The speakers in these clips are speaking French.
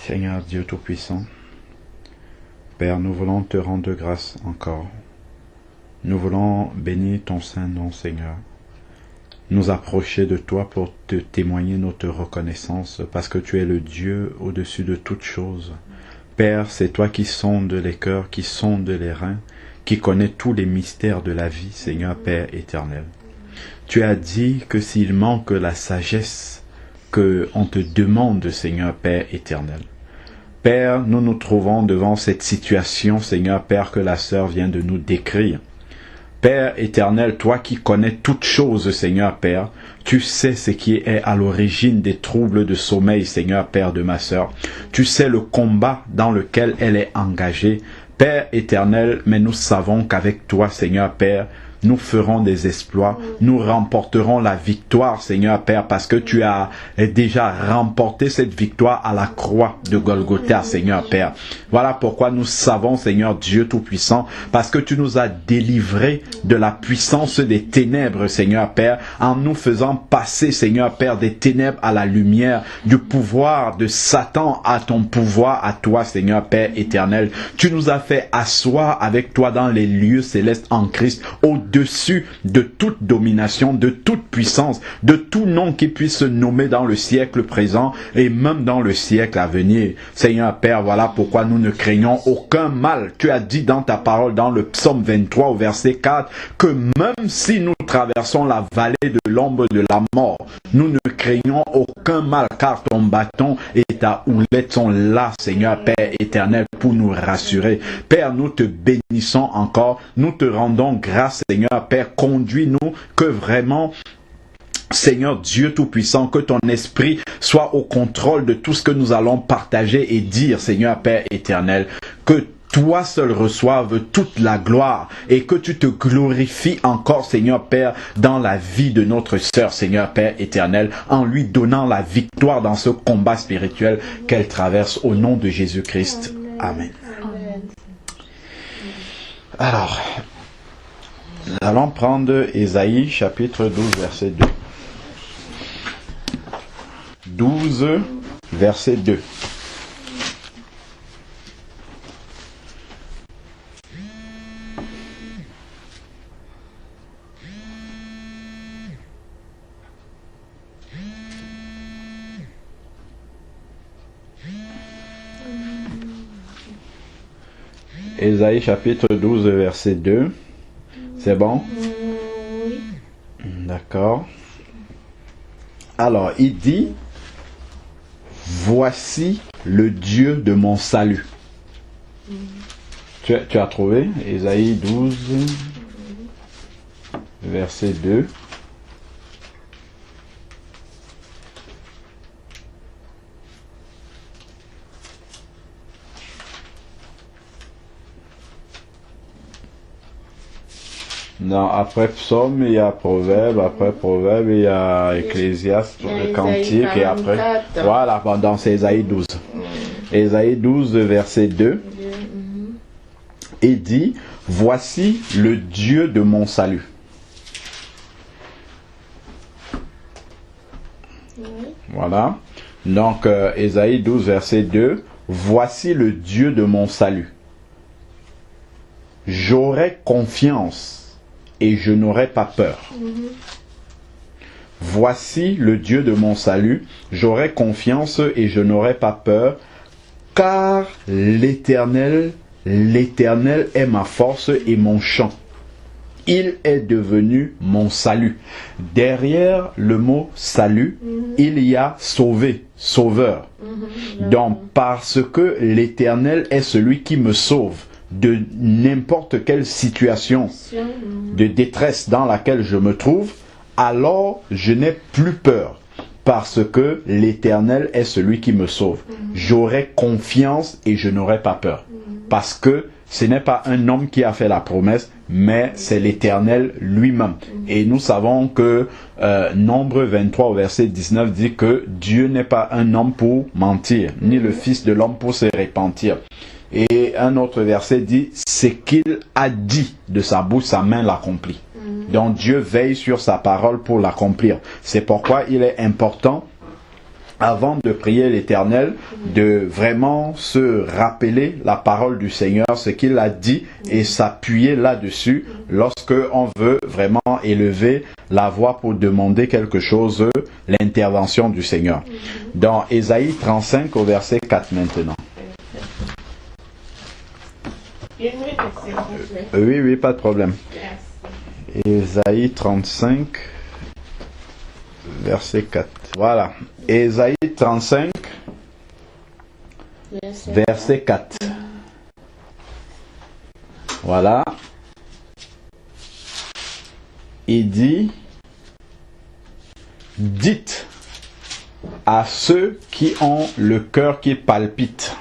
Seigneur Dieu Tout-Puissant, Père, nous voulons te rendre grâce encore. Nous voulons bénir ton saint nom, Seigneur. Nous approcher de toi pour te témoigner notre reconnaissance parce que tu es le Dieu au-dessus de toutes choses. Père, c'est toi qui sondes les cœurs, qui sondes les reins, qui connais tous les mystères de la vie, Seigneur Père éternel. Tu as dit que s'il manque la sagesse, qu'on te demande, Seigneur Père éternel. Père, nous nous trouvons devant cette situation, Seigneur Père, que la sœur vient de nous décrire. Père éternel, toi qui connais toutes choses, Seigneur Père, tu sais ce qui est à l'origine des troubles de sommeil, Seigneur Père de ma sœur. Tu sais le combat dans lequel elle est engagée. Père éternel, mais nous savons qu'avec toi, Seigneur Père, nous ferons des exploits, nous remporterons la victoire, Seigneur Père, parce que tu as déjà remporté cette victoire à la croix de Golgotha, Seigneur Père. Voilà pourquoi nous savons, Seigneur Dieu Tout-Puissant, parce que tu nous as délivrés de la puissance des ténèbres, Seigneur Père, en nous faisant passer, Seigneur Père, des ténèbres à la lumière, du pouvoir de Satan à ton pouvoir, à toi, Seigneur Père éternel. Tu nous as fait asseoir avec toi dans les lieux célestes en Christ, au-dessus de toute domination, de toute puissance, de tout nom qui puisse se nommer dans le siècle présent et même dans le siècle à venir. Seigneur Père, voilà pourquoi nous ne craignons aucun mal. Tu as dit dans ta parole, dans le psaume 23 au verset 4, que même si nous traversons la vallée de l'ombre de la mort, nous ne craignons aucun mal, car ton bâton et ta houlette sont là, Seigneur Père éternel, pour nous rassurer. Père, nous te bénissons encore, nous te rendons grâce, Seigneur Père, conduis-nous que vraiment, Seigneur Dieu Tout-Puissant, que ton esprit soit au contrôle de tout ce que nous allons partager et dire, Seigneur Père éternel, que toi seul reçoive toute la gloire et que tu te glorifies encore, Seigneur Père, dans la vie de notre sœur, Seigneur Père éternel, en lui donnant la victoire dans ce combat spirituel qu'elle traverse au nom de Jésus-Christ. Amen. Alors, nous allons prendre Ésaïe chapitre 12 verset 2. 12 verset 2. Ésaïe chapitre 12 verset 2. C'est bon? Oui. D'accord. Alors, il dit, voici le Dieu de mon salut. Tu as trouvé? Ésaïe 12 verset 2. Non, après Psaume, il y a Proverbe, après Proverbe, il y a Ecclésiaste, le Cantique, et après... Voilà, dans Ésaïe 12. Ésaïe 12, verset 2. Il dit, voici le Dieu de mon salut. Voilà. Donc, Ésaïe 12, verset 2. Voici le Dieu de mon salut. J'aurai confiance et je n'aurai pas peur. Voici le Dieu de mon salut. J'aurai confiance et je n'aurai pas peur, car l'Éternel est ma force et mon chant. Il est devenu mon salut. Derrière le mot salut, il y a sauvé, sauveur. Donc, parce que l'Éternel est celui qui me sauve de n'importe quelle situation de détresse dans laquelle je me trouve, alors je n'ai plus peur. Parce que l'Éternel est celui qui me sauve. J'aurai confiance et je n'aurai pas peur. Parce que ce n'est pas un homme qui a fait la promesse, mais c'est l'Éternel lui-même. Et nous savons que Nombre 23 au verset 19 dit que Dieu n'est pas un homme pour mentir, ni le Fils de l'homme pour se repentir. Et un autre verset dit, ce qu'il a dit de sa bouche, sa main l'accomplit. Donc Dieu veille sur sa parole pour l'accomplir. C'est pourquoi il est important avant de prier l'Éternel, de vraiment se rappeler la parole du Seigneur, ce qu'il a dit, et s'appuyer là-dessus lorsque on veut vraiment élever la voix pour demander quelque chose, l'intervention du Seigneur. Dans Ésaïe 35 au verset 4 maintenant. Oui, pas de problème. Ésaïe 35, verset 4. Voilà. Ésaïe 35, verset 4. Voilà. Il dit, dites à ceux qui ont le cœur qui palpite.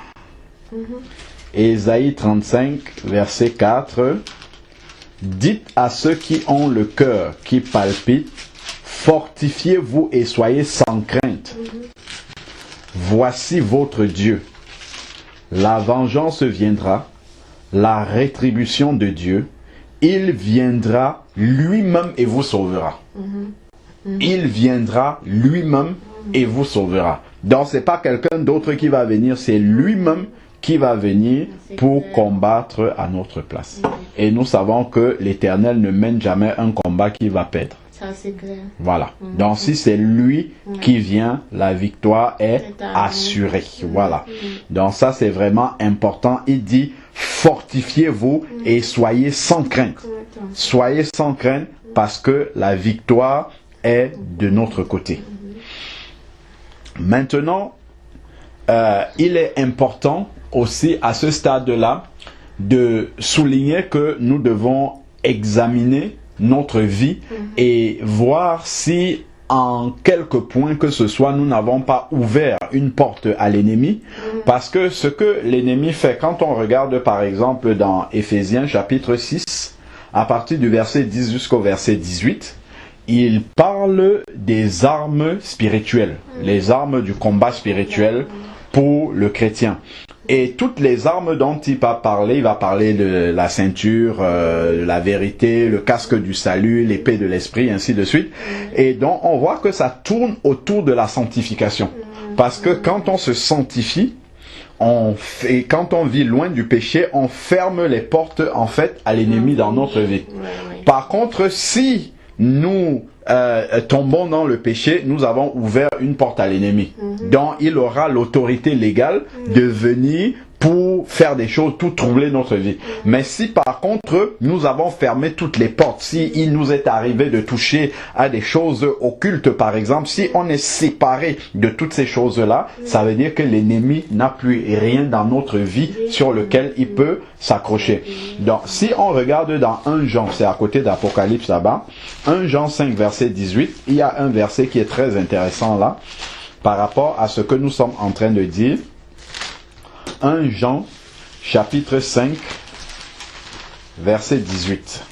Ésaïe 35, verset 4. Dites à ceux qui ont le cœur qui palpite, fortifiez-vous et soyez sans crainte. Voici votre Dieu. La vengeance viendra, la rétribution de Dieu. Il viendra lui-même et vous sauvera. Il viendra lui-même et vous sauvera. Donc c'est pas quelqu'un d'autre qui va venir, c'est lui-même qui va venir pour combattre à notre place. Et nous savons que l'Éternel ne mène jamais un combat qu'il va perdre. Ça, c'est clair. Voilà. Donc si c'est lui qui vient, la victoire est assurée. Voilà. Donc ça c'est vraiment important. Il dit, fortifiez-vous et soyez sans crainte. Soyez sans crainte parce que la victoire est de notre côté. Maintenant, il est important aussi à ce stade-là de souligner que nous devons examiner notre vie et voir si en quelques points que ce soit nous n'avons pas ouvert une porte à l'ennemi, parce que ce que l'ennemi fait, quand on regarde par exemple dans Éphésiens chapitre 6 à partir du verset 10 jusqu'au verset 18, il parle des armes spirituelles, les armes du combat spirituel pour le chrétien. Et toutes les armes dont il va parler de la ceinture, de la vérité, le casque du salut, l'épée de l'esprit, ainsi de suite. Et donc on voit que ça tourne autour de la sanctification. Parce que quand on se sanctifie, quand on vit loin du péché, on ferme les portes en fait à l'ennemi dans notre vie. Par contre, si nous tombons dans le péché, nous avons ouvert une porte à l'ennemi. Donc il aura l'autorité légale de venir pour faire des choses, tout troubler notre vie. Mais si par contre, nous avons fermé toutes les portes, si il nous est arrivé de toucher à des choses occultes par exemple, si on est séparé de toutes ces choses-là, ça veut dire que l'ennemi n'a plus rien dans notre vie sur lequel il peut s'accrocher. Donc si on regarde dans 1 Jean, c'est à côté d'Apocalypse là-bas, 1 Jean 5 verset 18, il y a un verset qui est très intéressant là, par rapport à ce que nous sommes en train de dire. 1 Jean, chapitre 5, verset 18.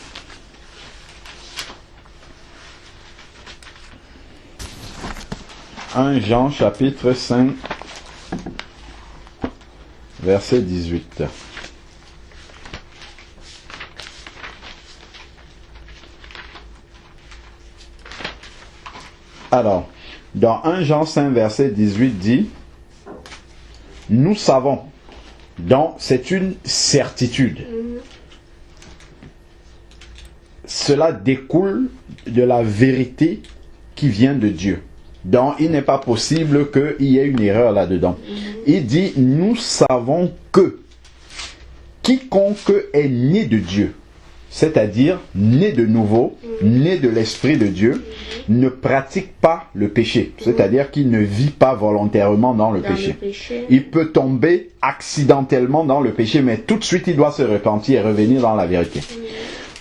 « 1 Jean, chapitre 5, verset 18. Alors, dans 1 Jean 5, verset 18 dit, « Nous savons. » Donc, c'est une certitude. Cela découle de la vérité qui vient de Dieu. Donc, il n'est pas possible qu'il y ait une erreur là-dedans. Il dit, nous savons que quiconque est né de Dieu, c'est-à-dire né de nouveau, né de l'Esprit de Dieu, ne pratique pas le péché. C'est-à-dire qu'il ne vit pas volontairement dans le péché. Il peut tomber accidentellement dans le péché, mais tout de suite il doit se repentir et revenir dans la vérité.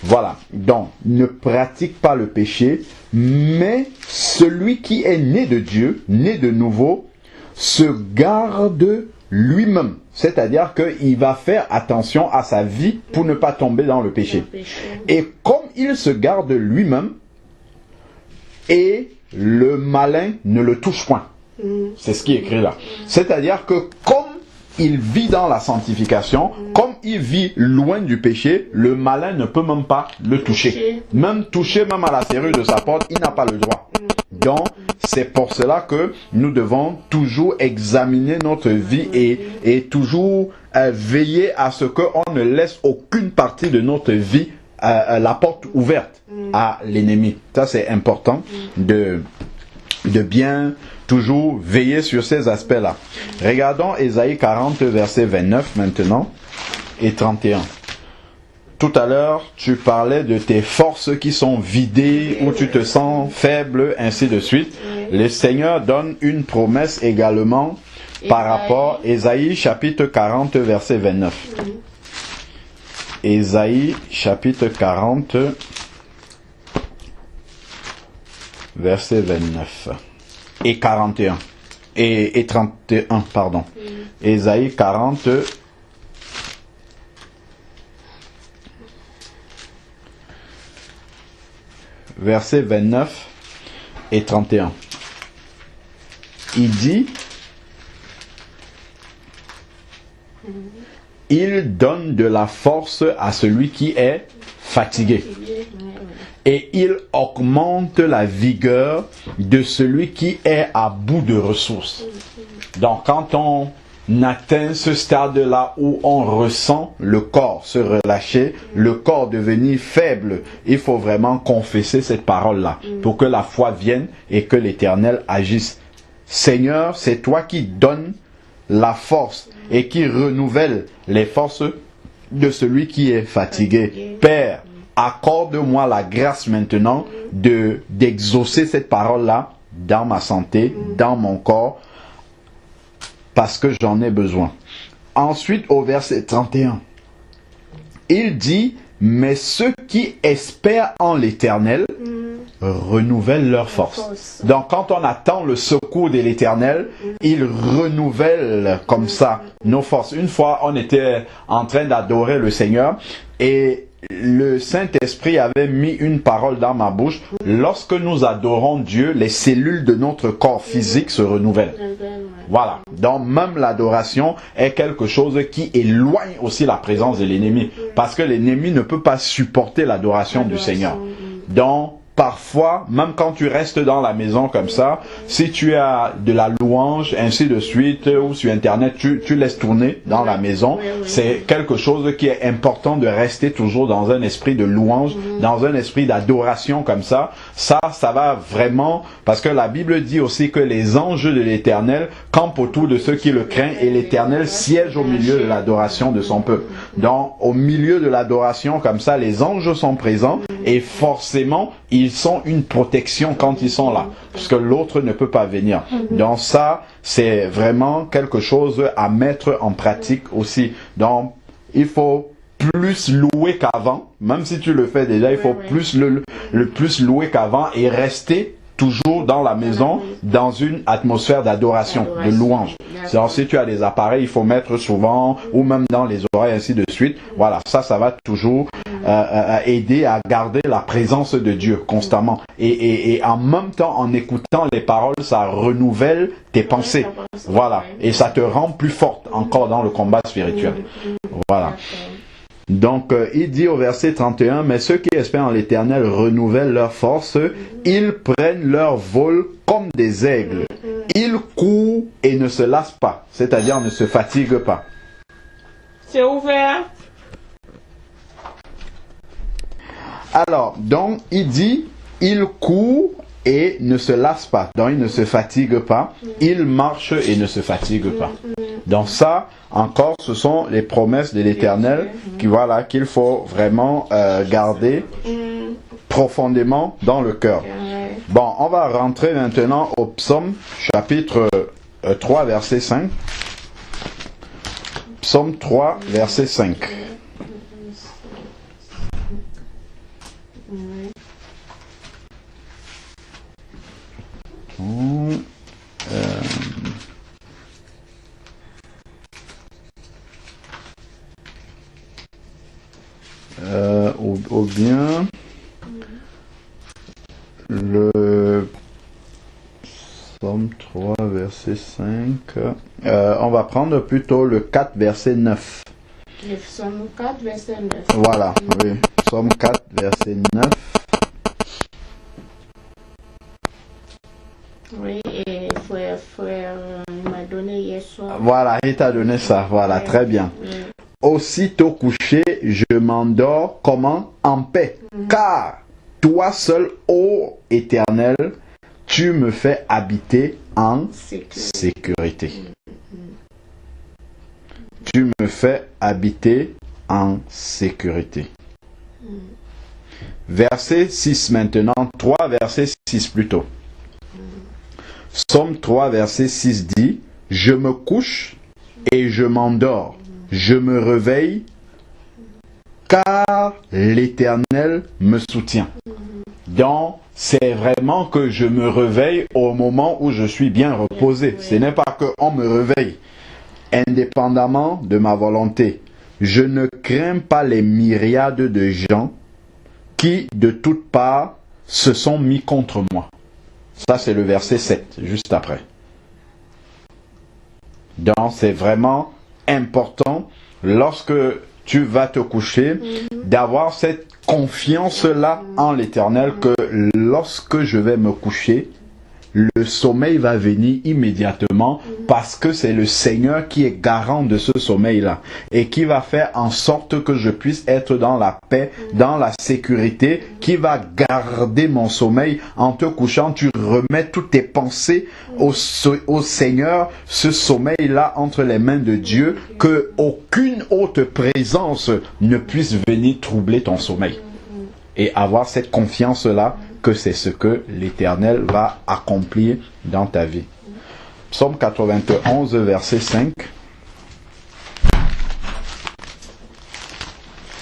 Voilà. Donc, ne pratique pas le péché, mais celui qui est né de Dieu, né de nouveau, se garde lui-même. C'est-à-dire qu'il va faire attention à sa vie pour ne pas tomber dans le péché. Et comme il se garde lui-même, et le malin ne le touche point. C'est ce qui est écrit là. C'est-à-dire que comme il vit dans la sanctification, comme il vit loin du péché, le malin ne peut même pas le toucher. Même à la serrure de sa porte, il n'a pas le droit. Donc, c'est pour cela que nous devons toujours examiner notre vie et toujours veiller à ce qu'on ne laisse aucune partie de notre vie la porte ouverte à l'ennemi. Ça, c'est important de bien toujours veiller sur ces aspects-là. Regardons Ésaïe 40, verset 29 maintenant et 31. Tout à l'heure, tu parlais de tes forces qui sont vidées, où tu te sens faible, ainsi de suite. Le Seigneur donne une promesse également par rapport à Ésaïe chapitre 40, verset 29. Ésaïe chapitre 40, verset 29 et 41 et 31, pardon. Ésaïe 40, verset 29 et 31. Il dit: il donne de la force à celui qui est fatigué. Et il augmente la vigueur de celui qui est à bout de ressources. Donc quand on atteint ce stade-là où on ressent le corps se relâcher, le corps devenir faible, il faut vraiment confesser cette parole-là pour que la foi vienne et que l'Éternel agisse. Seigneur, c'est toi qui donnes la force et qui renouvelle les forces de celui qui est fatigué. Père, accorde-moi la grâce maintenant d'exaucer cette parole-là dans ma santé, dans mon corps, parce que j'en ai besoin. Ensuite, au verset 31, il dit: mais ceux qui espèrent en l'Éternel renouvellent leur force. Donc quand on attend le secours de l'Éternel, il renouvelle comme ça nos forces. Une fois, on était en train d'adorer le Seigneur et le Saint-Esprit avait mis une parole dans ma bouche. Lorsque nous adorons Dieu, les cellules de notre corps physique se renouvellent. Voilà. Donc même l'adoration est quelque chose qui éloigne aussi la présence de l'ennemi. Parce que l'ennemi ne peut pas supporter l'adoration du Seigneur. Donc parfois, même quand tu restes dans la maison comme ça, si tu as de la louange, ainsi de suite, ou sur Internet, tu laisses tourner dans la maison. C'est quelque chose qui est important de rester toujours dans un esprit de louange, dans un esprit d'adoration comme ça. Ça va vraiment, parce que la Bible dit aussi que les anges de l'Éternel campent autour de ceux qui le craignent et l'Éternel siège au milieu de l'adoration de son peuple. Donc, au milieu de l'adoration comme ça, les anges sont présents et forcément, ils sont une protection quand ils sont là, parce que l'autre ne peut pas venir. Donc ça, c'est vraiment quelque chose à mettre en pratique aussi. Donc, il faut plus louer qu'avant, même si tu le fais déjà, il faut plus plus louer qu'avant et rester toujours dans la maison, dans une atmosphère d'adoration, de louange. Alors, si tu as des appareils, il faut mettre souvent, ou même dans les oreilles, ainsi de suite. Voilà, ça va toujours aider à garder la présence de Dieu constamment. Et en même temps, en écoutant les paroles, ça renouvelle tes pensées. Voilà, et ça te rend plus forte encore dans le combat spirituel. Voilà. Donc, il dit au verset 31, « Mais ceux qui espèrent en l'Éternel renouvellent leur force, ils prennent leur vol comme des aigles. Ils courent et ne se lassent pas, c'est-à-dire ne se fatiguent pas. » C'est ouvert. Alors, donc, il dit, ils courent et ne se lassent pas. Donc, ils ne se fatiguent pas. Ils marchent et ne se fatiguent pas. Donc, ça, encore, ce sont les promesses de l'Éternel qu'il faut vraiment garder profondément dans le cœur. Bon, on va rentrer maintenant au psaume, chapitre 3, verset 5. Psaume 3, verset 5. Ou bien le Psaume 3, verset 5. On va prendre plutôt le 4, verset 9. Le psaume 4, verset 9. Voilà, oui. Psaume 4, verset 9. Oui, et frère il m'a donné hier soir. Voilà, il t'a donné ça. Voilà, très bien. Aussitôt couché, je m'endors comment? En paix. Car toi seul, ô Éternel, tu me fais habiter en sécurité. Tu me fais habiter en sécurité. Verset 6 maintenant. 3, verset 6 plutôt. Psaume 3, verset 6 dit, « Je me couche et je m'endors. Je me réveille, car l'Éternel me soutient. » Donc, c'est vraiment que je me réveille au moment où je suis bien reposé. Ce n'est pas qu'on me réveille indépendamment de ma volonté. Je ne crains pas les myriades de gens qui, de toutes parts, se sont mis contre moi. Ça, c'est le verset 7, juste après. Donc, c'est vraiment important, lorsque tu vas te coucher, d'avoir cette confiance-là en l'Éternel, que lorsque je vais me coucher, le sommeil va venir immédiatement, parce que c'est le Seigneur qui est garant de ce sommeil-là et qui va faire en sorte que je puisse être dans la paix, dans la sécurité, qui va garder mon sommeil. En te couchant, tu remets toutes tes pensées au Seigneur, ce sommeil-là entre les mains de Dieu, que aucune autre présence ne puisse venir troubler ton sommeil. Et avoir cette confiance-là que c'est ce que l'Éternel va accomplir dans ta vie. Psaume 91, verset 5.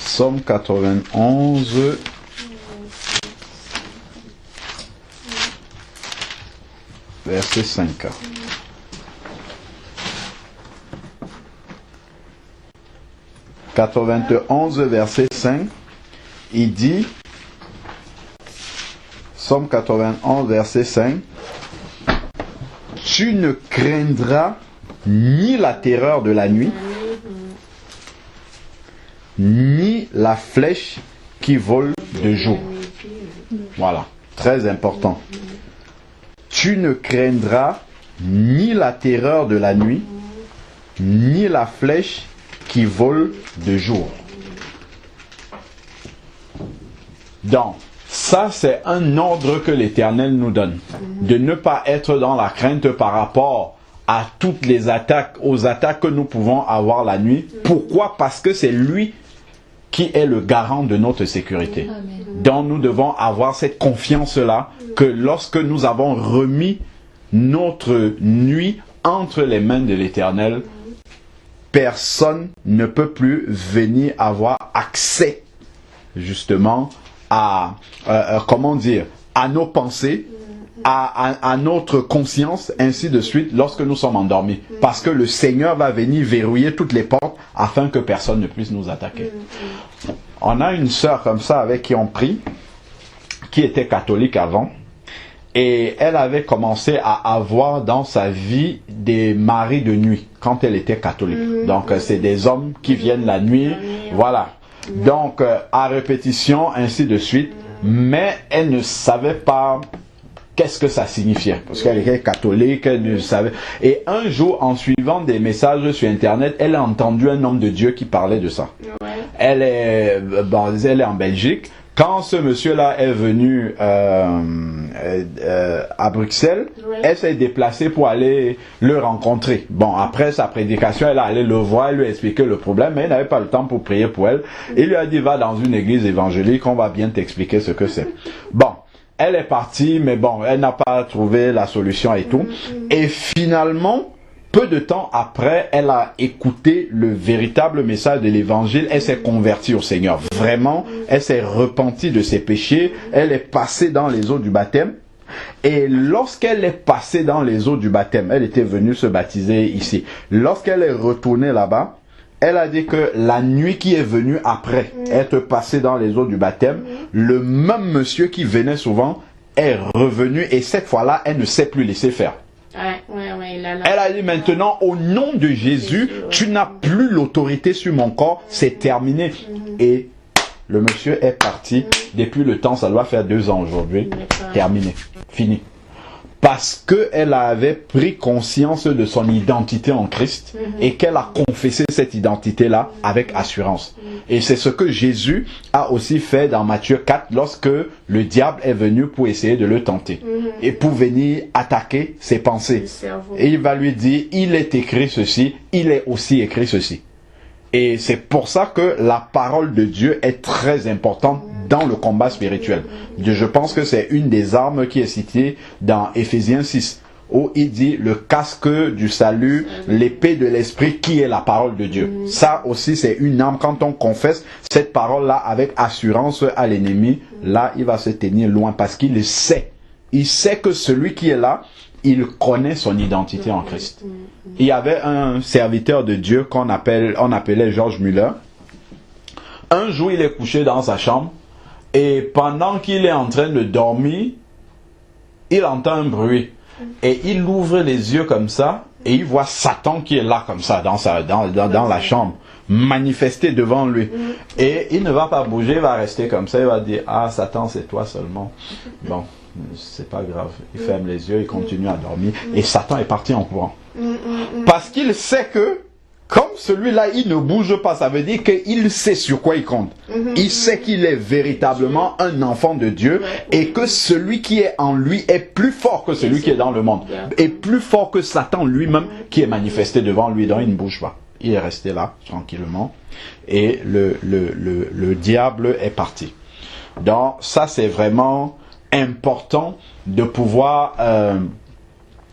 Psaume 91, verset 5. « 91, verset 5, il dit, Psaume 91, verset 5, « Tu ne craindras ni la terreur de la nuit, ni la flèche qui vole de jour. » Voilà, très important. « Tu ne craindras ni la terreur de la nuit, ni la flèche qui vole de jour. » Donc, ça, c'est un ordre que l'Éternel nous donne. De ne pas être dans la crainte par rapport à toutes les attaques, aux attaques que nous pouvons avoir la nuit. Pourquoi? Parce que c'est lui qui est le garant de notre sécurité. Donc, nous devons avoir cette confiance-là que lorsque nous avons remis notre nuit entre les mains de l'Éternel, personne ne peut plus venir avoir accès, justement, à nos pensées, à notre conscience, ainsi de suite, lorsque nous sommes endormis. Parce que le Seigneur va venir verrouiller toutes les portes afin que personne ne puisse nous attaquer. On a une sœur comme ça avec qui on prie, qui était catholique avant, et elle avait commencé à avoir dans sa vie des maris de nuit quand elle était catholique. Donc c'est des hommes qui viennent la nuit, voilà. Donc, à répétition, ainsi de suite. Mais elle ne savait pas qu'est-ce que ça signifiait. Parce qu'elle était catholique, elle ne savait. Et un jour, en suivant des messages sur Internet, elle a entendu un homme de Dieu qui parlait de ça. Elle est en Belgique. Quand ce monsieur-là est venu à Bruxelles, elle s'est déplacée pour aller le rencontrer. Bon, après sa prédication, elle est allée le voir, lui expliquer le problème, mais elle n'avait pas le temps pour prier pour elle. Il lui a dit, va dans une église évangélique, on va bien t'expliquer ce que c'est. Bon, elle est partie, mais bon, elle n'a pas trouvé la solution et tout. Et finalement, peu de temps après, elle a écouté le véritable message de l'évangile. Elle s'est convertie au Seigneur. Vraiment, elle s'est repentie de ses péchés. Elle est passée dans les eaux du baptême. Et lorsqu'elle est passée dans les eaux du baptême, elle était venue se baptiser ici. Lorsqu'elle est retournée là-bas, elle a dit que la nuit qui est venue après être passée dans les eaux du baptême, le même monsieur qui venait souvent est revenu et cette fois-là, elle ne s'est plus laissée faire. Elle a dit maintenant, au nom de Jésus, tu n'as plus l'autorité sur mon corps, c'est terminé. Et le monsieur est parti. Depuis le temps, ça doit faire 2 ans aujourd'hui. Terminé. Fini. Parce qu'elle avait pris conscience de son identité en Christ et qu'elle a confessé cette identité-là avec assurance. Et c'est ce que Jésus a aussi fait dans Matthieu 4 lorsque le diable est venu pour essayer de le tenter et pour venir attaquer ses pensées. Et il va lui dire, il est écrit ceci, il est aussi écrit ceci. Et c'est pour ça que la parole de Dieu est très importante dans le combat spirituel. Je pense que c'est une des armes qui est citée dans Éphésiens 6, où il dit le casque du salut, l'épée de l'esprit qui est la parole de Dieu. Ça aussi c'est une arme. Quand on confesse cette parole-là avec assurance à l'ennemi, là il va se tenir loin parce qu'il sait. Il sait que celui qui est là, il connaît son identité en Christ. Il y avait un serviteur de Dieu on appelait George Muller. Un jour, il est couché dans sa chambre et pendant qu'il est en train de dormir, il entend un bruit et il ouvre les yeux comme ça et il voit Satan qui est là comme ça dans la chambre, manifesté devant lui. Et il ne va pas bouger, il va rester comme ça, il va dire, ah Satan c'est toi seulement. Bon, c'est pas grave. Il ferme les yeux, il continue à dormir et Satan est parti en courant. Parce qu'il sait que comme celui-là, il ne bouge pas, ça veut dire qu'il sait sur quoi il compte. Il sait qu'il est véritablement un enfant de Dieu et que celui qui est en lui est plus fort que celui qui est dans le monde. Et plus fort que Satan lui-même qui est manifesté devant lui. Donc il ne bouge pas. Il est resté là, tranquillement. Et le diable est parti. Donc ça, c'est vraiment important de pouvoir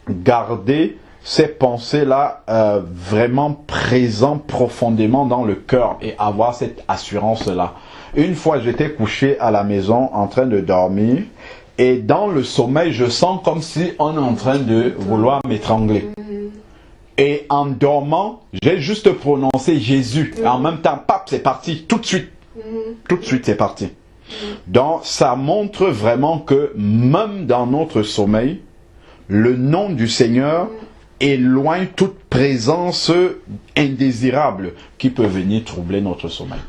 garder ces pensées-là vraiment présentes profondément dans le cœur et avoir cette assurance-là. Une fois, j'étais couché à la maison en train de dormir et dans le sommeil, je sens comme si on est en train de vouloir m'étrangler. Et en dormant, j'ai juste prononcé Jésus. Et en même temps, pap, c'est parti, tout de suite. Tout de suite, c'est parti. Donc, ça montre vraiment que même dans notre sommeil, le nom du Seigneur éloigne toute présence indésirable qui peut venir troubler notre sommeil.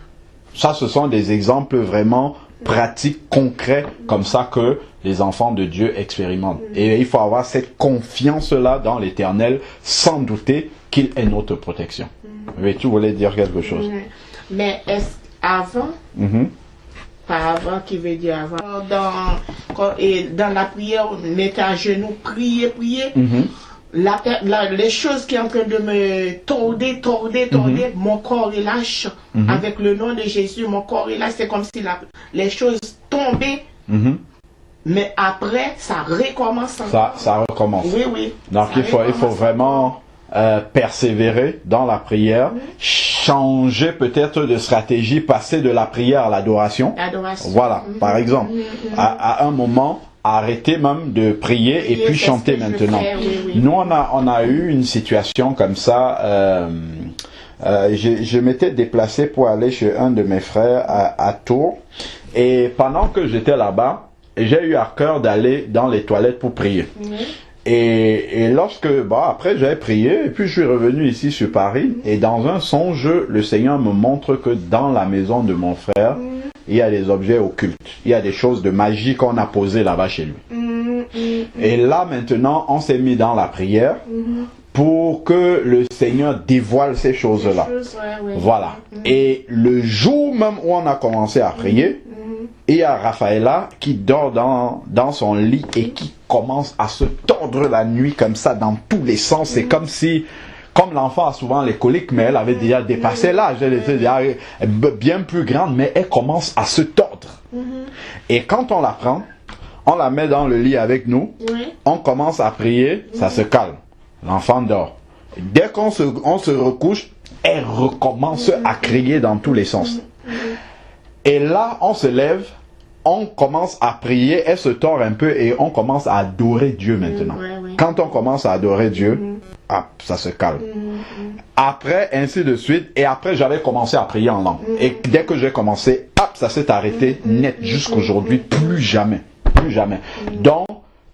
Ça, ce sont des exemples vraiment pratiques, concrets, comme ça que les enfants de Dieu expérimentent. Et il faut avoir cette confiance-là dans l'Éternel, sans douter qu'il est notre protection. Mais tu voulais dire quelque chose? Mais est-ce avant, pas avant qui veut dire avant, dans la prière, on mettait à genoux, prier, les choses qui sont en train de me tordre, mon corps il lâche. Avec le nom de Jésus, mon corps il lâche. C'est comme si les choses tombaient. Mais après, ça recommence. Ça recommence. Oui. Donc il faut vraiment persévérer dans la prière, changer peut-être de stratégie, passer de la prière à l'adoration. Voilà, par exemple, à un moment, arrêter même de prier et puis chanter maintenant. Nous, on a eu une situation comme ça. Je m'étais déplacé pour aller chez un de mes frères à Tours. Et pendant que j'étais là-bas, j'ai eu à cœur d'aller dans les toilettes pour prier. Et lorsque, après j'ai prié, et puis je suis revenu ici sur Paris, et dans un songe, le Seigneur me montre que dans la maison de mon frère, il y a des objets occultes. Il y a des choses de magie qu'on a posées là-bas chez lui. Et là, maintenant, on s'est mis dans la prière pour que le Seigneur dévoile ces choses-là. Voilà. Et le jour même où on a commencé à prier, il y a Raphaëla qui dort dans son lit et qui commence à se tordre la nuit comme ça dans tous les sens. C'est comme si... Comme l'enfant a souvent les coliques, mais elle avait déjà dépassé l'âge, elle était déjà bien plus grande, mais elle commence à se tordre. Et quand on la prend, on la met dans le lit avec nous, on commence à prier, ça se calme. L'enfant dort. Dès qu'on se recouche, elle recommence à crier dans tous les sens. Et là, on se lève, on commence à prier, elle se tord un peu et on commence à adorer Dieu maintenant. Quand on commence à adorer Dieu, ça se calme. Après, ainsi de suite. Et après, j'avais commencé à prier en langue. Et dès que j'ai commencé, ça s'est arrêté net jusqu'aujourd'hui. Plus jamais. Donc,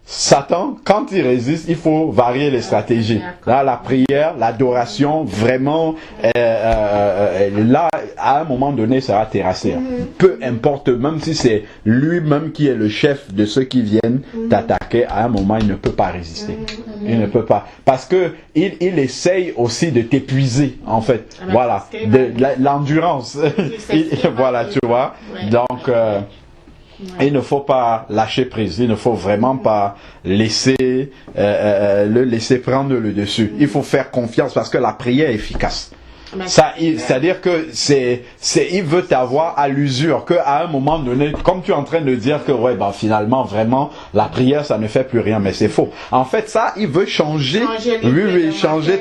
Satan, quand il résiste, il faut varier les stratégies. Là, la prière, l'adoration, vraiment, là, à un moment donné, ça va terrasser. Peu importe, même si c'est lui-même qui est le chef de ceux qui viennent t'attaquer, à un moment, il ne peut pas résister. Il ne peut pas. Parce que il essaye aussi de t'épuiser, en fait. Voilà. De l'endurance. Voilà, tu vois. Donc, il ne faut pas lâcher prise, il ne faut vraiment pas laisser le laisser prendre le dessus. Il faut faire confiance parce que la prière est efficace. Ça, c'est-à-dire que il veut t'avoir à l'usure, qu'à un moment donné, comme tu es en train de dire que ouais, ben finalement, vraiment, la prière, ça ne fait plus rien, mais c'est faux. En fait, ça, il veut changer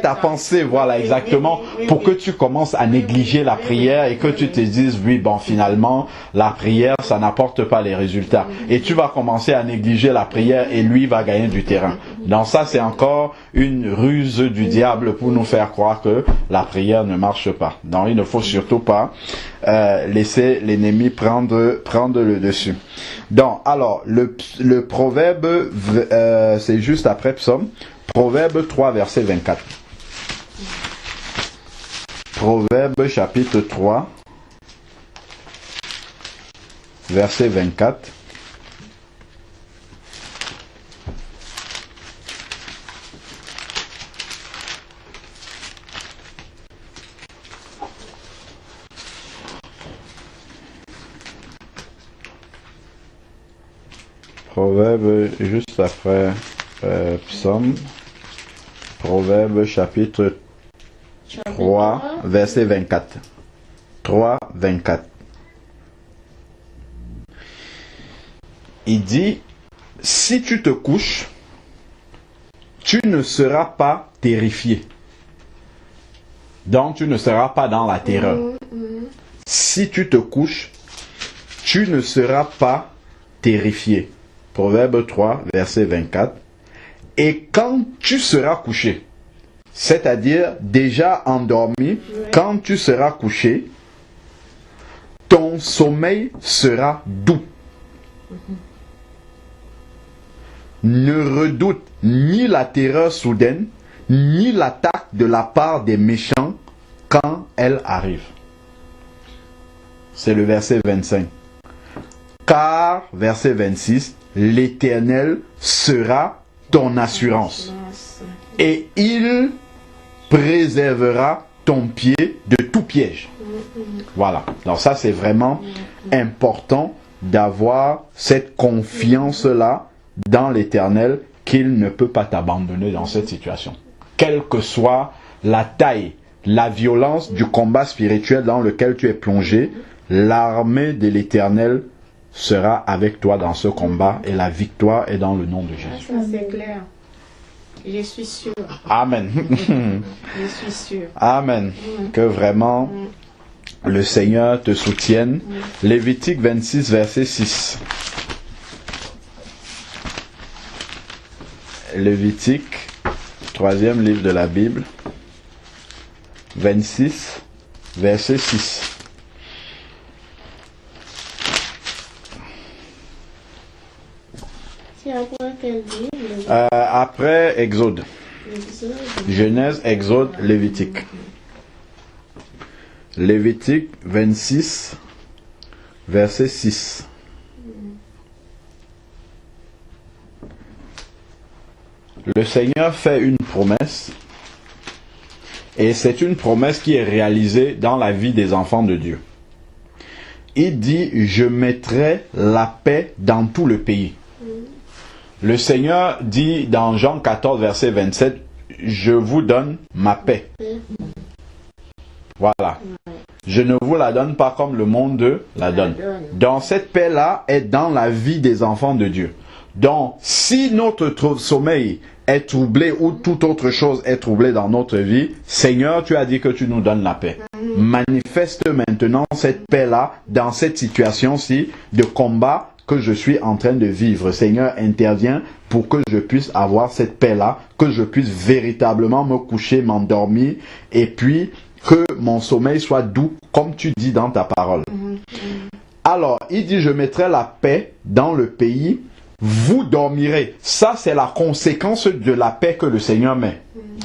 ta pensée, voilà, exactement, pour que tu commences à négliger la prière et que tu te dises, oui, bon, finalement, la prière, ça n'apporte pas les résultats. Et tu vas commencer à négliger la prière et lui va gagner du terrain. Donc ça, c'est encore une ruse du diable pour nous faire croire que la prière ne marche pas. Donc il ne faut surtout pas laisser l'ennemi prendre le dessus. Donc alors le proverbe c'est juste après Psaume, Proverbe 3 verset 24. Proverbe chapitre 3 verset 24. Proverbe juste après Psaume, Proverbe chapitre 3 verset 24. 3, 24. Il dit, si tu te couches, tu ne seras pas terrifié. Donc tu ne seras pas dans la terreur. Si tu te couches, tu ne seras pas terrifié. Proverbe 3, verset 24. Et quand tu seras couché, c'est-à-dire déjà endormi, quand tu seras couché, ton sommeil sera doux. Ne redoute ni la terreur soudaine, ni l'attaque de la part des méchants quand elle arrive. C'est le verset 25. Car, verset 26, l'Éternel sera ton assurance et il préservera ton pied de tout piège. Voilà. Donc ça, c'est vraiment important d'avoir cette confiance-là dans l'Éternel qu'il ne peut pas t'abandonner dans cette situation. Quelle que soit la taille, la violence du combat spirituel dans lequel tu es plongé, l'armée de l'Éternel sera avec toi dans ce combat et la victoire est dans le nom de Jésus. Ça, c'est clair. Je suis sûr. Amen. Je suis sûr. Amen. Que vraiment le Seigneur te soutienne. Lévitique 26, verset 6. Lévitique, troisième livre de la Bible. 26, verset 6. Après Exode. Genèse, Exode, Lévitique. Lévitique 26, verset 6. Le Seigneur fait une promesse et c'est une promesse qui est réalisée dans la vie des enfants de Dieu. Il dit, je mettrai la paix dans tout le pays. Le Seigneur dit dans Jean 14, verset 27, je vous donne ma paix. Voilà. Je ne vous la donne pas comme le monde la donne. Donc cette paix-là est dans la vie des enfants de Dieu. Donc si notre sommeil est troublé ou toute autre chose est troublée dans notre vie, Seigneur, tu as dit que tu nous donnes la paix. Manifeste maintenant cette paix-là dans cette situation-ci de combat que je suis en train de vivre. Seigneur, interviens pour que je puisse avoir cette paix-là, que je puisse véritablement me coucher, m'endormir, et puis que mon sommeil soit doux, comme tu dis dans ta parole. Alors, il dit, je mettrai la paix dans le pays vous dormirez. Ça, c'est la conséquence de la paix que le Seigneur met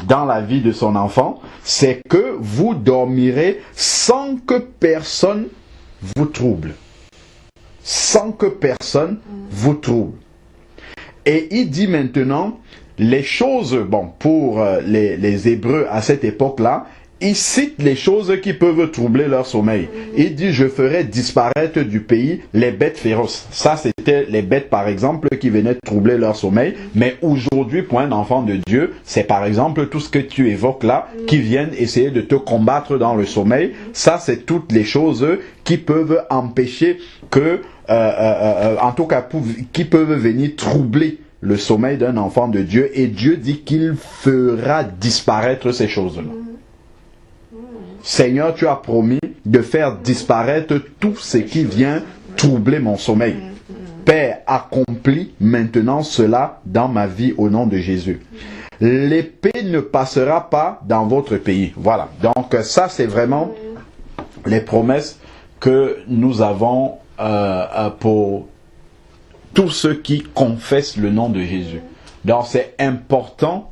dans la vie de son enfant. C'est que vous dormirez sans que personne vous trouble. Sans que personne vous trouble. Et il dit maintenant, les choses, bon, pour les Hébreux à cette époque-là, il cite les choses qui peuvent troubler leur sommeil. Il dit, je ferai disparaître du pays les bêtes féroces. Ça, c'était les bêtes, par exemple, qui venaient troubler leur sommeil. Mais aujourd'hui, pour un enfant de Dieu, c'est par exemple tout ce que tu évoques là, qui viennent essayer de te combattre dans le sommeil. Ça, c'est toutes les choses qui peuvent empêcher que, en tout cas, qui peuvent venir troubler le sommeil d'un enfant de Dieu. Et Dieu dit qu'il fera disparaître ces choses-là. Seigneur, tu as promis de faire disparaître tout ce qui vient troubler mon sommeil. Père, accomplis maintenant cela dans ma vie au nom de Jésus. L'épée ne passera pas dans votre pays. Voilà. Donc ça, c'est vraiment les promesses que nous avons pour tous ceux qui confessent le nom de Jésus. Donc c'est important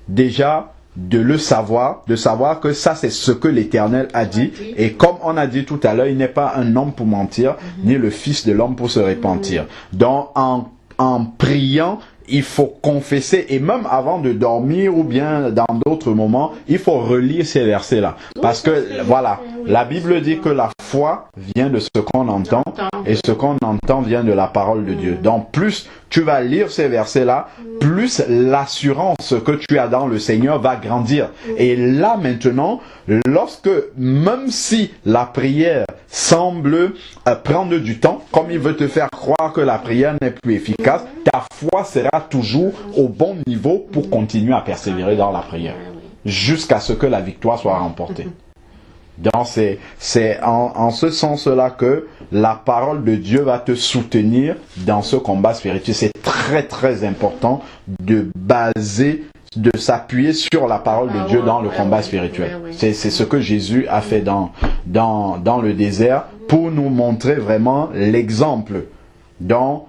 déjà de le savoir, de savoir que ça c'est ce que l'Éternel a dit. Et comme on a dit tout à l'heure, il n'est pas un homme pour mentir, ni le fils de l'homme pour se repentir. Donc en priant, il faut confesser, et même avant de dormir ou bien dans d'autres moments, il faut relire ces versets-là. Parce que, voilà, la Bible dit que la foi vient de ce qu'on entend, et ce qu'on entend vient de la parole de Dieu. Donc, plus tu vas lire ces versets-là, plus l'assurance que tu as dans le Seigneur va grandir. Et là, maintenant, lorsque, même si la prière semble prendre du temps, comme il veut te faire croire que la prière n'est plus efficace, ta foi sera toujours au bon niveau pour continuer à persévérer dans la prière, jusqu'à ce que la victoire soit remportée. Donc c'est en ce sens-là que la parole de Dieu va te soutenir dans ce combat spirituel. C'est très très important de s'appuyer sur la parole de Dieu dans le combat spirituel. C'est ce que Jésus a fait dans le désert pour nous montrer vraiment l'exemple. Donc,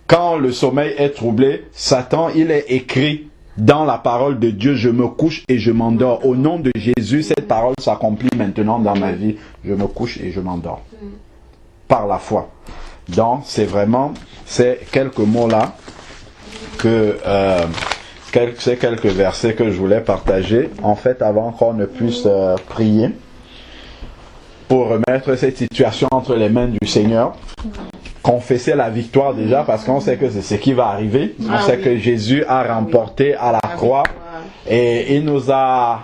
quand le sommeil est troublé, Satan, il est écrit dans la parole de Dieu, je me couche et je m'endors. Au nom de Jésus, cette parole s'accomplit maintenant dans ma vie. Je me couche et je m'endors. Par la foi. Donc, c'est vraiment, ces quelques mots-là que... ces quelques versets que je voulais partager, en fait, avant qu'on ne puisse prier pour remettre cette situation entre les mains du Seigneur, confesser la victoire déjà, parce qu'on sait que c'est ce qui va arriver. On sait que Jésus a remporté à la croix et il nous a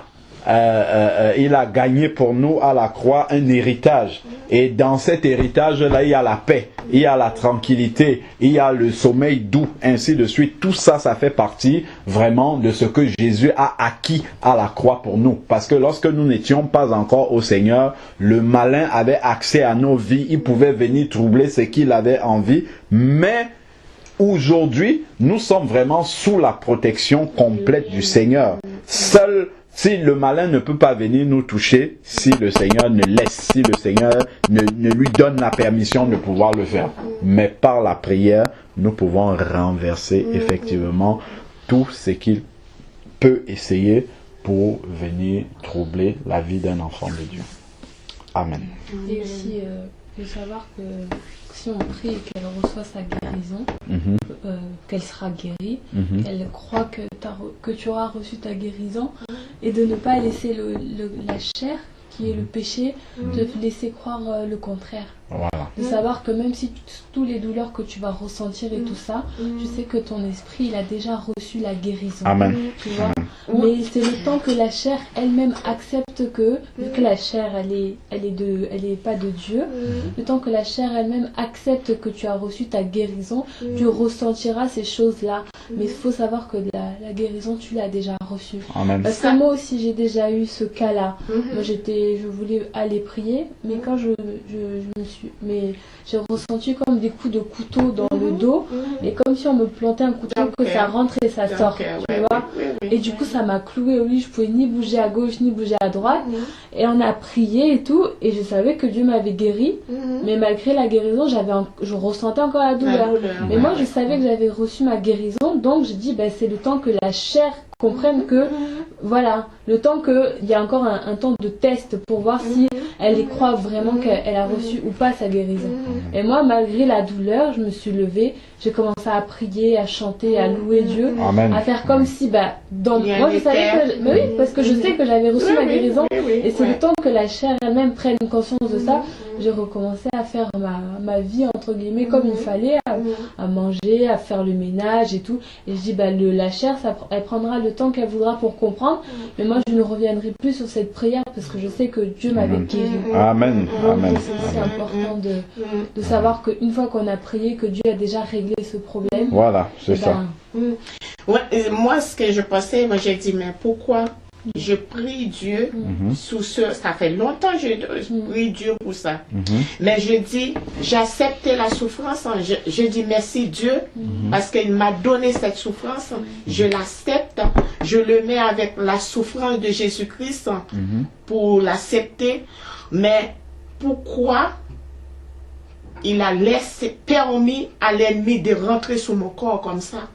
il a gagné pour nous à la croix un héritage. Et dans cet héritage-là, il y a la paix, il y a la tranquillité, il y a le sommeil doux, ainsi de suite. Tout ça, ça fait partie vraiment de ce que Jésus a acquis à la croix pour nous. Parce que lorsque nous n'étions pas encore au Seigneur, le malin avait accès à nos vies, il pouvait venir troubler ce qu'il avait envie, mais aujourd'hui, nous sommes vraiment sous la protection complète du Seigneur. Seul si le malin ne peut pas venir nous toucher, si le Seigneur ne laisse, si le Seigneur ne lui donne la permission de pouvoir le faire. Mais par la prière, nous pouvons renverser effectivement tout ce qu'il peut essayer pour venir troubler la vie d'un enfant de Dieu. Amen. Et aussi, il faut savoir que si on prie et qu'elle reçoit sa guérison, qu'elle sera guérie, qu'elle croit que tu auras reçu ta guérison, et de ne pas laisser la chair, qui est le péché, de laisser croire le contraire. Voilà. De savoir que même si toutes les douleurs que tu vas ressentir et tout ça, tu sais que ton esprit, il a déjà reçu la guérison. Amen. Tu vois. Mais c'est le temps que la chair elle-même accepte que, vu que la chair elle est pas de Dieu, le temps que la chair elle-même accepte que tu as reçu ta guérison, tu ressentiras ces choses-là. Mais il faut savoir que la la guérison, tu l'as déjà reçue. Amen. Parce que moi aussi, j'ai déjà eu ce cas-là. Moi, je voulais aller prier, mais quand j'ai ressenti comme des coups de couteau dans le dos, et comme si on me plantait un couteau, que ça rentre et ça sort, tu vois. Et du coup, ça m'a cloué au lit, je pouvais ni bouger à gauche, ni bouger à droite. Et on a prié et tout, et je savais que Dieu m'avait guéri, mais malgré la guérison, je ressentais encore la douleur. Mais moi, je savais que j'avais reçu ma guérison, donc je dis, c'est le temps que la chair comprenne que, voilà, le temps qu'il y a encore un temps de test pour voir si elle y croit vraiment qu'elle a reçu ou pas sa guérison. Et moi, malgré la douleur, je me suis levée, j'ai commencé à prier, à chanter, à louer Dieu, Amen. à faire comme si, moi je savais que, mais oui, parce que je sais que j'avais reçu ma guérison, et c'est le temps que la chair elle-même prenne conscience de ça, j'ai recommencé à faire ma vie, entre guillemets, comme il fallait, à manger, à faire le ménage et tout, et je dis, la chair, elle prendra le temps qu'elle voudra pour comprendre, mais moi je ne reviendrai plus sur cette prière, parce que je sais que Dieu m'avait guéri. Amen. Amen. C'est important de savoir qu'une fois qu'on a prié, que Dieu a déjà réglé ce problème. Voilà, c'est ça. Ouais, moi, ce que je pensais, moi j'ai dit, mais pourquoi je prie Dieu sous ce... Ça fait longtemps que je prie Dieu pour ça. Mais je dis, j'accepte la souffrance. Je dis merci Dieu parce qu'il m'a donné cette souffrance. Je l'accepte. Je le mets avec la souffrance de Jésus-Christ pour l'accepter. Mais pourquoi il a permis à l'ennemi de rentrer sur mon corps comme ça?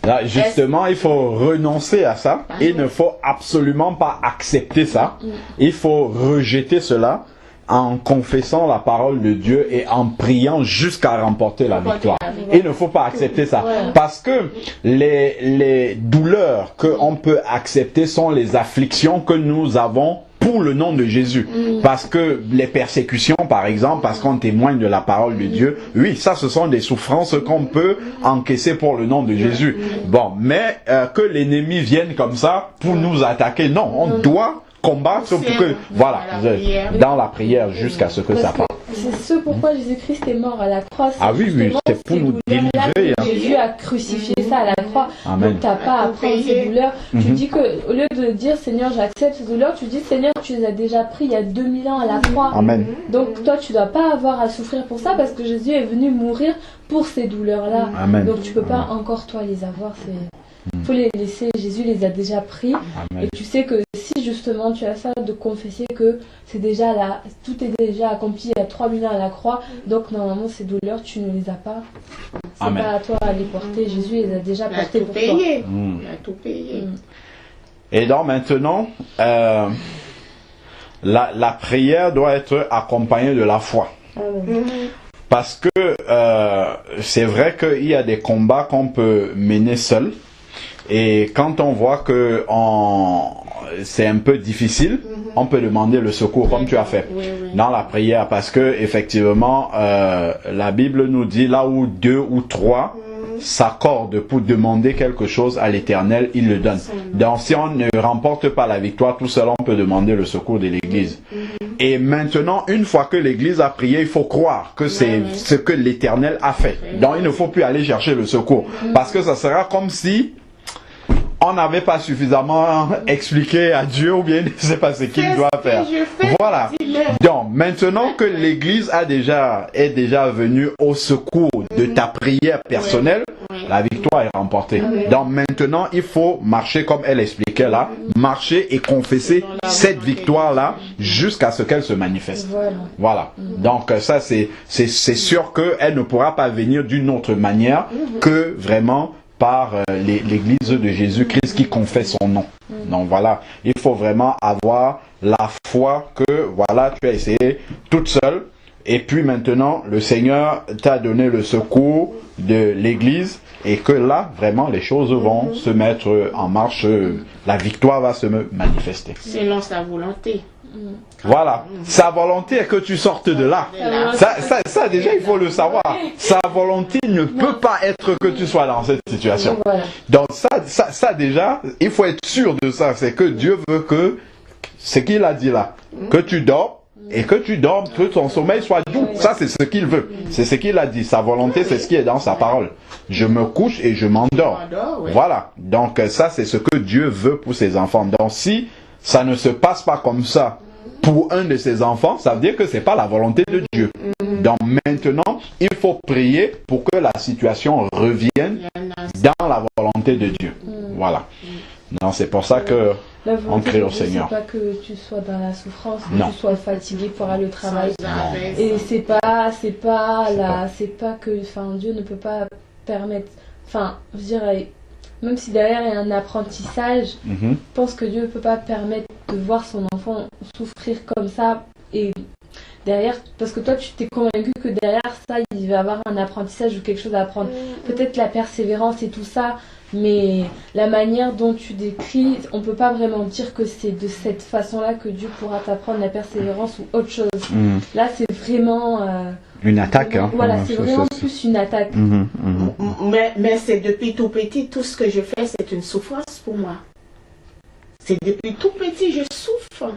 Là, justement, il faut renoncer à ça. Il ne faut absolument pas accepter ça. Il faut rejeter cela en confessant la parole de Dieu et en priant jusqu'à remporter la victoire. Il ne faut pas accepter ça. Parce que les douleurs qu'on peut accepter sont les afflictions que nous avons pour le nom de Jésus. Parce que les persécutions, par exemple, parce qu'on témoigne de la parole de Dieu, oui, ça, ce sont des souffrances qu'on peut encaisser pour le nom de Jésus. Bon, mais que l'ennemi vienne comme ça pour nous attaquer, non, on doit combattre pour que, voilà, dans la prière jusqu'à ce que ça parte. C'est ce pourquoi Jésus-Christ est mort à la croix. Ah oui, oui, c'est pour nous délivrer. Jésus a crucifié ça à la croix. Amen. Donc tu n'as pas à prendre ces douleurs. Tu dis que, au lieu de dire Seigneur, j'accepte ces douleurs, tu dis Seigneur, tu les as déjà pris il y a 2000 ans à la croix. Amen. Donc toi, tu ne dois pas avoir à souffrir pour ça parce que Jésus est venu mourir pour ces douleurs-là. Amen. Donc tu ne peux pas encore toi les avoir. Il faut les laisser, Jésus les a déjà pris. Amen. Et tu sais que si justement tu as ça de confesser que c'est déjà là, tout est déjà accompli il y a 3000 ans à la croix, donc normalement ces douleurs tu ne les as pas. C'est Amen. pas à toi à les porter, Jésus les a déjà portées pour toi. Il a tout payé. Et donc maintenant, la prière doit être accompagnée de la foi. Parce que c'est vrai qu'il y a des combats qu'on peut mener seul. Et quand on voit que c'est un peu difficile, on peut demander le secours comme tu as fait dans la prière. Parce que effectivement, la Bible nous dit là où 2 ou 3 s'accordent pour demander quelque chose à l'Éternel, il le donne. Donc si on ne remporte pas la victoire tout seul, on peut demander le secours de l'Église. Et maintenant, une fois que l'Église a prié, il faut croire que c'est ce que l'Éternel a fait. Donc il ne faut plus aller chercher le secours. Parce que ça sera comme si on n'avait pas suffisamment expliqué à Dieu ou bien il ne sait pas ce qu'il doit faire. Voilà. Donc, maintenant que l'Église est déjà venue au secours de ta prière personnelle, la victoire est remportée. Donc, maintenant, il faut marcher comme elle expliquait là, marcher et confesser cette victoire-là jusqu'à ce qu'elle se manifeste. Voilà. Donc, ça, c'est sûr qu'elle ne pourra pas venir d'une autre manière que vraiment par l'Église de Jésus-Christ qui confesse son nom. Donc voilà, il faut vraiment avoir la foi que voilà, tu as essayé toute seule et puis maintenant le Seigneur t'a donné le secours de l'Église et que là, vraiment, les choses vont se mettre en marche, la victoire va se manifester. Selon sa volonté. Voilà, sa volonté est que tu sortes de là. Ça déjà il faut le savoir. Sa volonté ne peut pas être que tu sois dans cette situation. Donc ça déjà, il faut être sûr de ça. C'est que Dieu veut que, ce qu'il a dit là, que tu dors et que tu dormes, que ton sommeil soit doux. Ça, c'est ce qu'il veut. C'est ce qu'il a dit. Sa volonté, c'est ce qui est dans sa parole. Je me couche et je m'endors. Voilà. Donc, ça, c'est ce que Dieu veut pour ses enfants. Donc, si ça ne se passe pas comme ça pour un de ses enfants, ça veut dire que c'est pas la volonté de Dieu. Donc, maintenant, il faut prier pour que la situation revienne dans la volonté de Dieu. Voilà. Non, c'est pour ça que on crie au Seigneur. C'est pas que tu sois dans la souffrance, que non. tu sois fatigué pour aller au travail. Non. Et c'est pas que, enfin, Dieu ne peut pas permettre, enfin, je dirais, même si derrière il y a un apprentissage, je pense que Dieu ne peut pas permettre de voir son enfant souffrir comme ça et derrière, parce que toi tu t'es convaincu que derrière ça il va avoir un apprentissage ou quelque chose à apprendre, peut-être la persévérance et tout ça, mais la manière dont tu décris, on peut pas vraiment dire que c'est de cette façon-là que Dieu pourra t'apprendre la persévérance ou autre chose. Là c'est vraiment une attaque. Voilà, c'est vraiment plus une attaque. Mais c'est depuis tout petit, tout ce que je fais c'est une souffrance pour moi. C'est depuis tout petit, je souffre.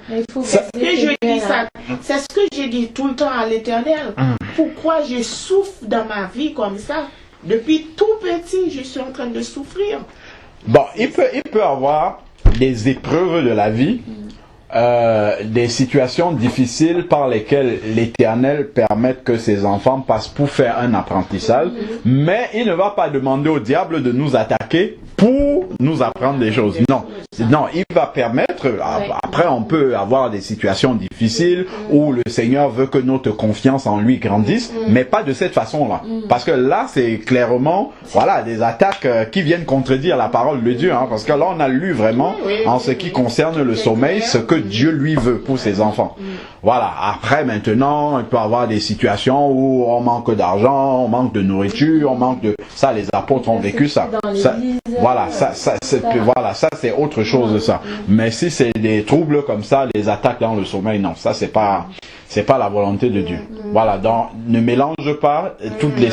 C'est ce que je dis tout le temps à l'Éternel. Pourquoi je souffre dans ma vie comme ça? Depuis tout petit, je suis en train de souffrir. Bon, il peut avoir des épreuves de la vie, des situations difficiles par lesquelles l'Éternel permet que ses enfants passent pour faire un apprentissage, mais il ne va pas demander au diable de nous attaquer pour nous apprendre des choses. Non, non, il va permettre, après on peut avoir des situations difficiles où le Seigneur veut que notre confiance en lui grandisse, mais pas de cette façon-là. Parce que là, c'est clairement, voilà, des attaques qui viennent contredire la parole de Dieu, parce que là, on a lu vraiment, en ce qui concerne le sommeil, ce que Dieu lui veut pour ses enfants. Voilà, après, maintenant, il peut y avoir des situations où on manque d'argent, on manque de nourriture, on manque de... Ça, les apôtres ont vécu ça. Voilà, ça c'est autre chose de ça. Mais si c'est des troubles comme ça, les attaques dans le sommeil, non, ça c'est pas la volonté de Dieu. Voilà, donc ne mélange pas toutes les